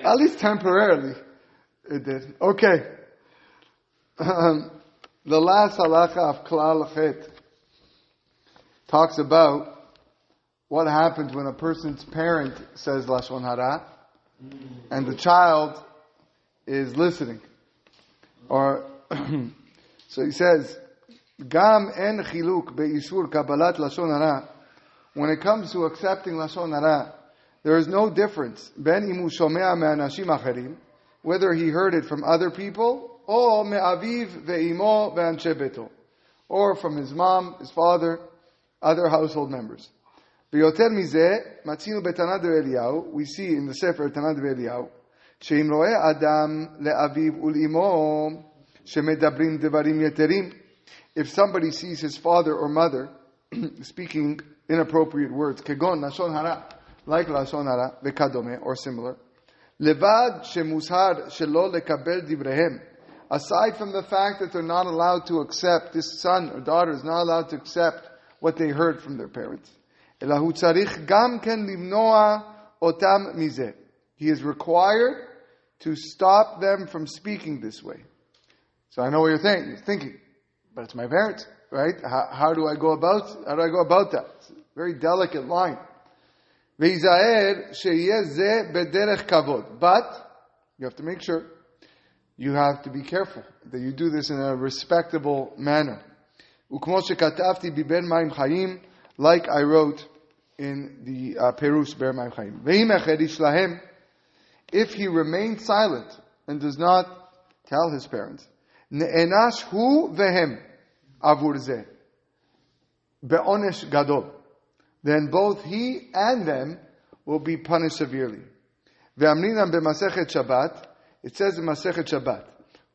At least temporarily, it did. Okay. The last halacha of Klal Chet talks about what happens when a person's parent says Lashon Hara and the child is listening. Or, so he says, Gam en chiluk be'ishur kabbalat Lashon Hara. When it comes to accepting Lashon Hara, there is no difference. Ben imu shomea me'anashim acherim, whether he heard it from other people, or me'aviv ve'imo ve'anshe beto, or from his mom, his father, other household members. V'yoter mizeh, matzinu betanad ve'eliyahu, we see in the Sefer Tanad ve'eliyahu, she'im ro'eh adam le'aviv ul'imo, she'medabrim devarim yeterim. If somebody sees his father or mother speaking inappropriate words, kegon lashon hara, like lashon hara, ve'kadome, or similar, levad shemushar shelo lekabel divrehem, aside from the fact that they're not allowed to accept, this son or daughter is not allowed to accept what they heard from their parents. Elahu tzarich gam ken limnoa otam mizeh. He is required to stop them from speaking this way. So I know what you're thinking, but it's my parents, right? How do I go about that? It's a very delicate line. V'yizaher sheyeh zeh bederech kavod. But you have to make sure. You have to be careful that you do this in a respectable manner. Ukmo shekatavti biber mayim chayim, like I wrote in the Perush Ber Mayim Chayim. Ve'im echedish lahem, if he remains silent and does not tell his parents, ne'enash hu vehem avur zeh be'onesh gadol, then both he and them will be punished severely. Ve'amrinam be'masechet Shabbat, it says in Masechet Shabbat,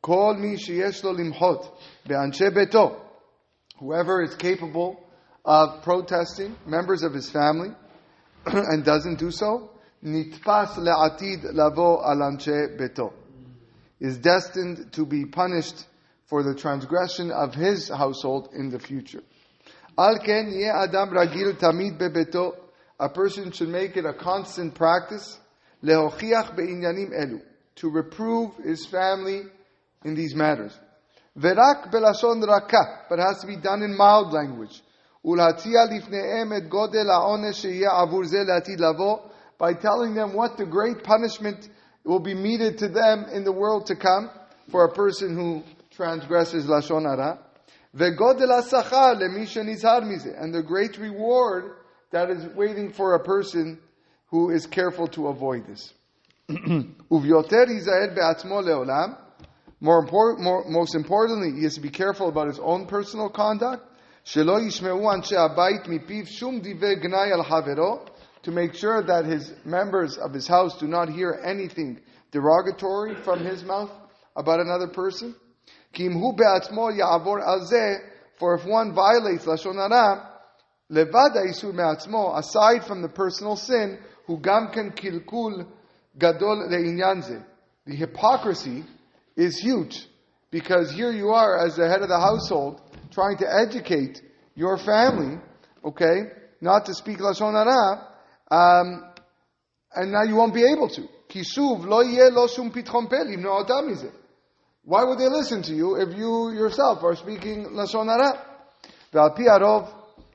Kol mi sheyesh lo limchot be'anshe beto, whoever is capable of protesting members of his family and doesn't do so, nitpas le'atid lavo al anshe beto, is destined to be punished for the transgression of his household in the future. Al ken yeh adam ragil tamid bebeto, a person should make it a constant practice lehochiach be'inyanim elu, to reprove his family in these matters. Verak belashon raka, but it has to be done in mild language. Ulhatzia lifneem et godel ha'onesh sheyeh avur zeh le'atid lavo, by telling them what the great punishment will be meted to them in the world to come for a person who transgresses lashon hara. Vegodel ha'sachar lemi shenizhar mizeh, and the great reward that is waiting for a person who is careful to avoid this. Uvyoter yizaher be'atzmo le'olam. Most importantly, he has to be careful about his own personal conduct. Shelo yishmeu anshe habayit mipiv shum divrei gnai al havero, to make sure that his members of his house do not hear anything derogatory from his mouth about another person. Ki im hu be'atzmo ya'avor al zeh, for if one violates lashon hara, levad ha'isur me'atzmo, aside from the personal sin, hu gam ken kilkul gadol le'inyan zeh. The hypocrisy is huge, because here you are as the head of the household trying to educate your family, okay, not to speak lashon hara, and now you won't be able to. Kishuv lo yeh lo shum pitchon pe limno otam mizeh. Why would they listen to you if you yourself are speaking lashon hara? Ve'al pi harov,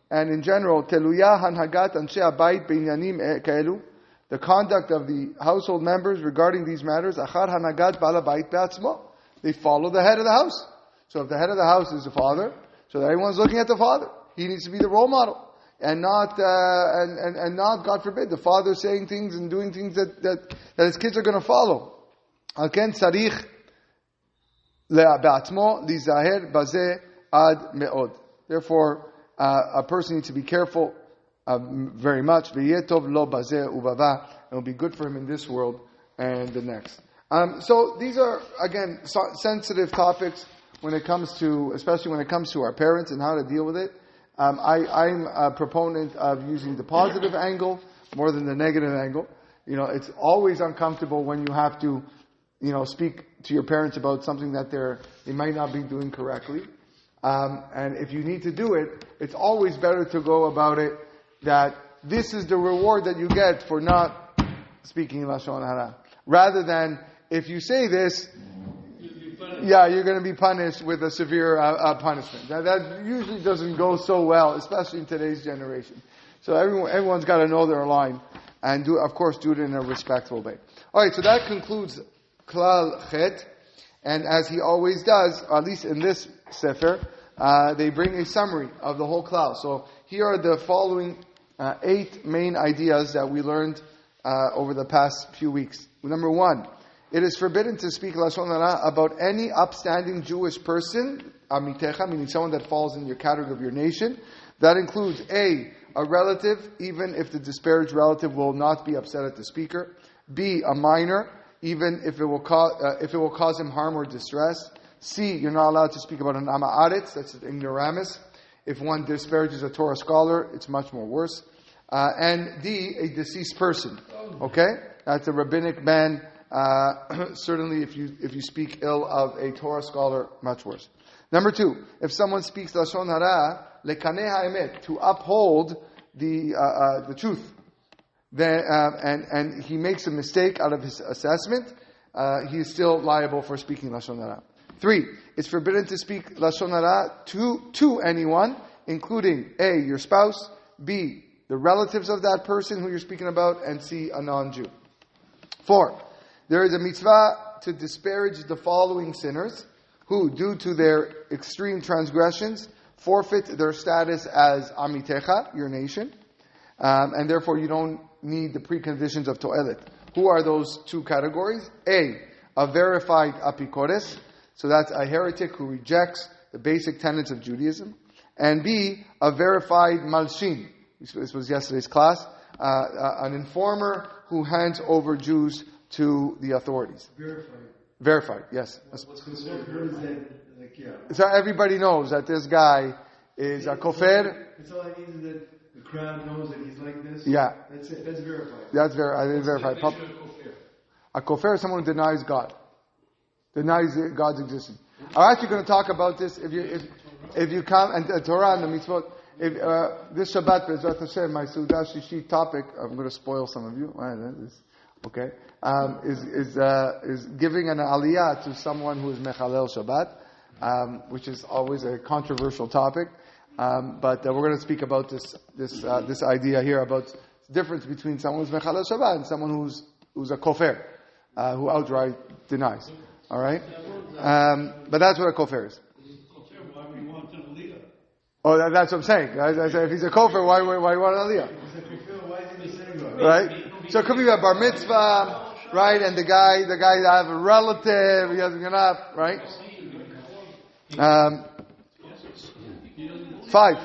and in general, teluya hanhagat anshe habayit beinyanim kaelu, the conduct of the household members regarding these matters, achar hanagat bal habayit be'atzmo, they follow the head of the house. So if the head of the house is the father, so that everyone's looking at the father. He needs to be the role model, and not God forbid, the father saying things and doing things that his kids are going to follow. Alken tzarich be'atzmo lizaher bazeh ad me'od. Therefore, a person needs to be careful very much. V'yetov lo bazeh ubava. It will be good for him in this world and the next. So these are, again, sensitive topics when it comes to, especially when it comes to our parents and how to deal with it. I'm a proponent of using the positive angle more than the negative angle. You know, it's always uncomfortable when you have to, speak to your parents about something that they might not be doing correctly. And if you need to do it, it's always better to go about it that this is the reward that you get for not speaking Lashon Hara. Rather than, if you say this, yeah, you're going to be punished with a severe punishment. That usually doesn't go so well, especially in today's generation. So everyone's got to know their line and do it in a respectful way. All right, so that concludes Klal Chet. And as he always does, at least in this sefer, they bring a summary of the whole klal. So here are the following 8 main ideas that we learned over the past few weeks. Number 1, it is forbidden to speak Lashon Hara about any upstanding Jewish person, amitecha, meaning someone that falls in your category of your nation. That includes A, a relative, even if the disparaged relative will not be upset at the speaker. B, a minor, even if it will cause him harm or distress. C, you're not allowed to speak about an Ama'aretz, that's an ignoramus. If one disparages a Torah scholar, it's much more worse. And D, a deceased person. Okay? That's a rabbinic ban. Certainly if you speak ill of a Torah scholar, much worse. Number 2, if someone speaks Lashon Hara, lekaneh ha'emet, to uphold the truth, then, and he makes a mistake out of his assessment, he is still liable for speaking Lashon Hara. 3, it's forbidden to speak Lashon Hara to anyone, including A, your spouse, B, the relatives of that person who you're speaking about, and C, a non-Jew. 4, there is a mitzvah to disparage the following sinners who, due to their extreme transgressions, forfeit their status as amitecha, your nation, and therefore you don't need the preconditions of to'elet. Who are those 2 categories? A verified apikores, so that's a heretic who rejects the basic tenets of Judaism, and B, a verified malshin. This was yesterday's class, an informer who hands over Jews to the authorities. Verified, yes. What's considered So everybody knows that this guy is a kofer. That's all I need is that the crowd knows that he's like this. Yeah. That's it. That's verified. That's verified. A kofer is someone who denies God. Denies God's existence. I'm actually going to talk about this if you come, and the Torah and the mitzvot. This Shabbat, Be'ezrat Hashem, my Suda Shishi topic, I'm going to spoil some of you. Okay. Is giving an aliyah to someone who is mechalel Shabbat, which is always a controversial topic. But we're going to speak about this idea here about the difference between someone who's mechalel Shabbat and someone who's a kofer, who outright denies. All right. But that's what a kofer is. Oh, that's what I'm saying. I say if he's a kofer, why you want an aliyah? Right. So it could be a bar mitzvah. Right, and the guy that have a relative, he hasn't gone up, right? 5.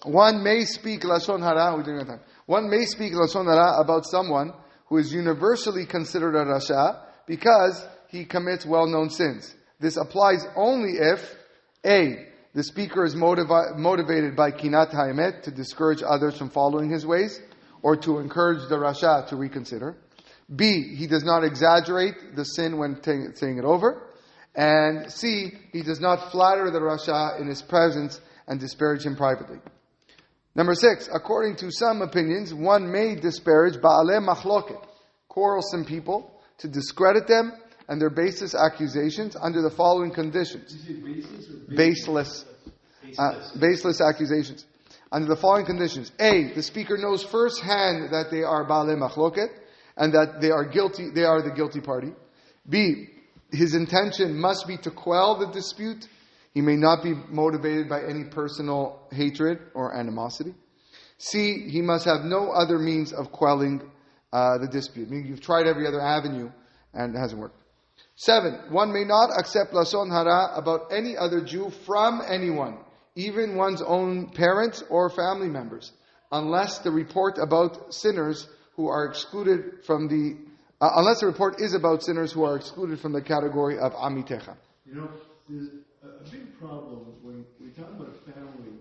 One may speak Lashon Hara. One may speak Lashon Hara about someone who is universally considered a Rasha because he commits well-known sins. This applies only if A, the speaker is motivated by Kinat Ha'emet to discourage others from following his ways, or to encourage the Rasha to reconsider. B, he does not exaggerate the sin when saying it over. And C, he does not flatter the Rasha in his presence and disparage him privately. Number 6, according to some opinions, one may disparage Ba'aleh Machloket, quarrelsome people, to discredit them and their baseless accusations under the following conditions. Baseless accusations. Under the following conditions. A, the speaker knows firsthand that they are Ba'aleh Machloket, and that they are the guilty party. B, his intention must be to quell the dispute. He may not be motivated by any personal hatred or animosity. C, he must have no other means of quelling the dispute. Meaning you've tried every other avenue and it hasn't worked. 7, one may not accept Lashon Hara about any other Jew from anyone, even one's own parents or family members, unless the report about sinners who are excluded from unless the report is about sinners who are excluded from the category of amitecha. You know, there's a big problem when we talk about a family,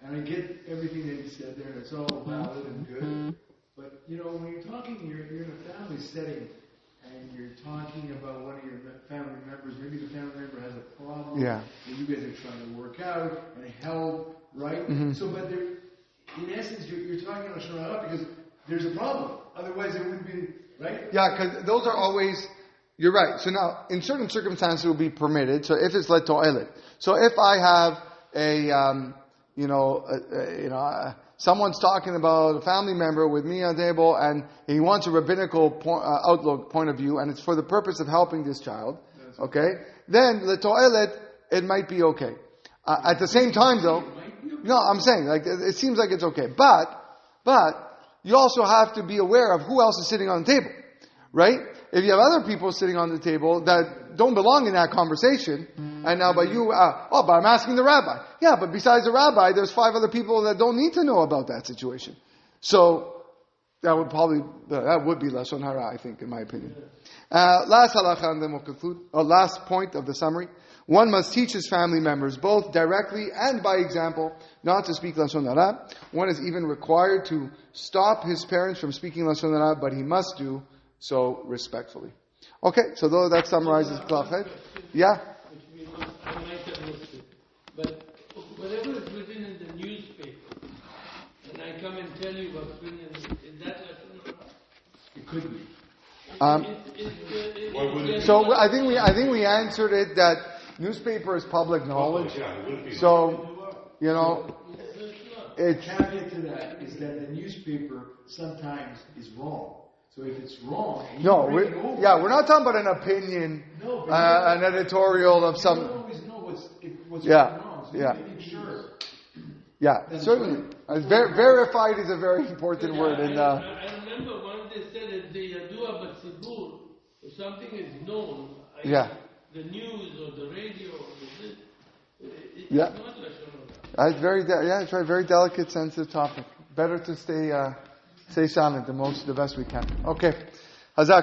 and I get everything that you said there, and it's all valid and good, but, you know, when you're talking, you're in a family setting, and you're talking about one of your family members, maybe the family member has a problem, that you guys are trying to work out, and help, right? Mm-hmm. So, but there, in essence, you're talking about Lashon Hara because there's a problem. Otherwise, it wouldn't be right? Yeah, because those are always, you're right. So now, in certain circumstances it will be permitted. So if it's leto'elet. So if I have someone's talking about a family member with me on the table and he wants a rabbinical point of view and it's for the purpose of helping this child, okay? Then leto'elet, it might be okay. At the same time though, no, I'm saying, like, it seems like it's okay. But, you also have to be aware of who else is sitting on the table. Right? If you have other people sitting on the table that don't belong in that conversation, and now but I'm asking the rabbi. Yeah, but besides the rabbi, there's 5 other people that don't need to know about that situation. So, that would be Lashon Hara, I think, in my opinion. Last halacha, and then we'll conclude. Last point of the summary. One must teach his family members, both directly and by example, not to speak Lashon Hara. One is even required to stop his parents from speaking Lashon Hara, but he must do so respectfully. Okay, so though that summarizes Klachet. Yeah? I might have missed it. But whatever is written in the newspaper, and I come and tell you what's written in that Lashon Hara? It could be. So I think we answered it that newspaper is public knowledge. So, The caveat to that is that the newspaper sometimes is wrong. So if it's wrong, we're not talking about an opinion, an editorial of some. You don't always know what's wrong. So make sure. Yeah, certainly. Verified is a very important word. I remember once they said that the Yadua Batzibur, if something is known, the news or the radio or it's not Lashon Hara. It's it's a very delicate, sensitive topic. Better to stay silent the best we can. Okay. Hazak.